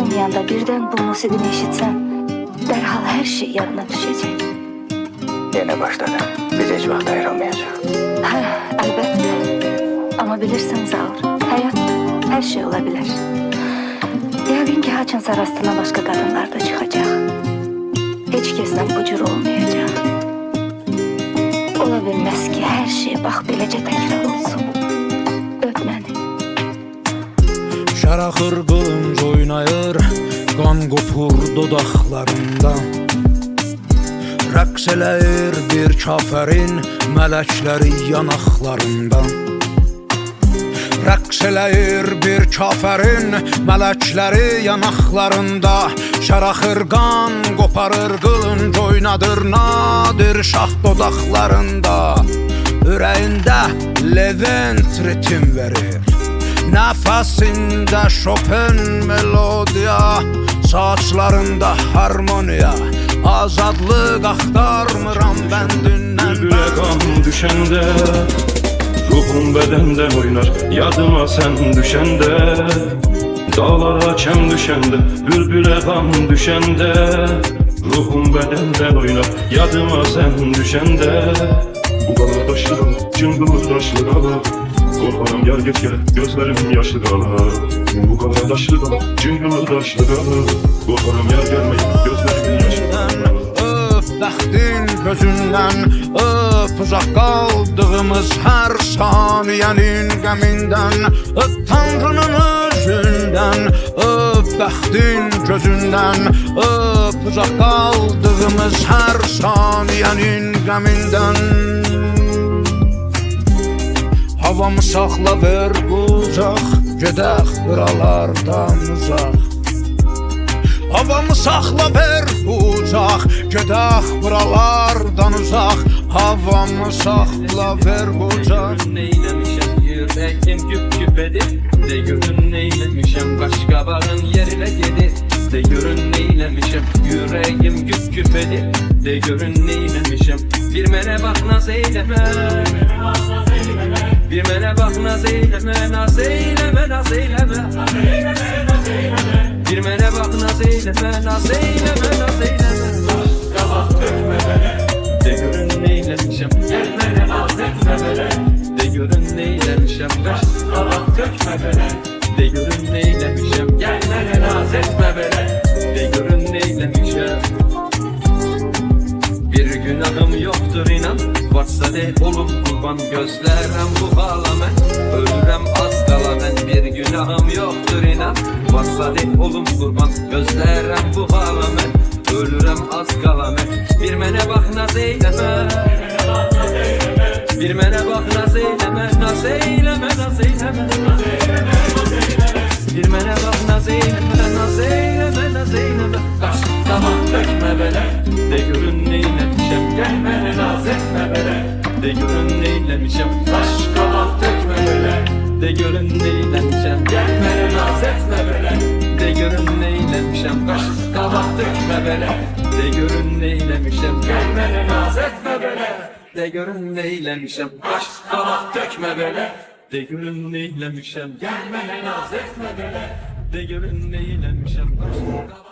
olmayanda birden bu musiqini eşitsen derhal her şey yadına düşecek. Yine başladı. Biz hiç vakit ayıramayacağız. Ha, elbette. Ama bilirsin Zaur, hayat her şey olabilir. Yəqin ki haçınsa rastına başka kadınlar da çıkacak. Hiç kesden bu cür olmayacak. Ola bilmez ki her şey bak beləcə təkrar olsun. Öp məni. Şaraxır qılınc oynayır, qan qopur dodaqlarından. Rəqs eləyir bir kafərin mələkləri yanaqlarından. Rəqs eləyir bir kafərin mələkləri yanaqlarında. Şaraxır qan qoparır qılınc oynadır nadir şah dodaqlarında. Ürəyində Levent ritim verir, nəfəsində Chopin melodiya, saçlarında harmoniya. Azadlıq axtarmıram bəndindən. Bülbülə qan düşəndə ruhum bədəndən oynar, yadıma sən düşəndə. Dağlara kəm düşəndə, bülbülə qan düşəndə ruhum bədəndən oynar, yadıma sən düşəndə. Bu qala daşlı qala, cıngılı daşlı qala, qorxaram yar get gələ, gözlərim yaşlı qala. Bu qala daşlı qala, cıngılı daşlı qala, qorxaram yar gəlməyə, gözlərim yaşlı qala. Öp bəxtin gözündən, öp uzaq qaldığımız hər saniyənin qəmindən. Öp Tanrının özündən, öp bəxtin gözündən, öp uzaq qaldığımız hər saniyənin qəmindən. Havamı saxla ver uzaq, gedək buralardan uzaq. Havamı saxla ver uzaq, gedək buralardan uzaq. Havamı saxla ver uzaq. Neyləmişəm, yürəyim güp-güp edir. De görün neyləmişəm, qaşqabağın yerinə gedir. De görün neyləmişəm, yürəyim güp-güp edir. De görün neyləmişəm, bir mənə bax naz eyləmə. Bir mənə bax naz eyləmə, naz eyləmə, naz eyləmə. Bir mənə bax naz eyləmə, naz eyləmə, naz eyləmə. Qabaq tökmə mənə, de görün neyləmişəm. Gəl mənə naz etmə mənə, de görün neyləmişəm. Qabaq tökmə mənə, de görün neyləmişəm. Gəl mənə naz etmə mənə, de görün neyləmişəm. Bir günahım yoxdur inan, varsa de olub qurban, gözlərəm bu hala mən. Ölürəm az qala mən, bir günahım yoxdur inan, varsa de olub qurban, gözlərəm bu hala mən. Ölürəm az qala mən, bir mənə bax naz eyləmə. Bir mənə bax naz eyləmə, naz eyləmə, naz eyləmə. Bir mənə bax naz eyləmə, naz eyləmə, naz eyləmə. Qaş qabaq tökmə belə, de görün neyləmişəm. Gəl mənə naz etmə belə, de görün neyləmişəm. Qaş qabaq tökmə belə, de görün neyləmişəm. Gəl mənə naz etmə belə, de görün neyləmişəm. Qaş qabaq tökmə belə, de görün neyləmişəm. Gəl mənə naz etmə belə, de görün neyləmişəm. Qaş qabaq tökmə belə, de görün neyləmişəm. Gəl mənə naz etmə belə, de görün neyləmişəm. Qaş qabaq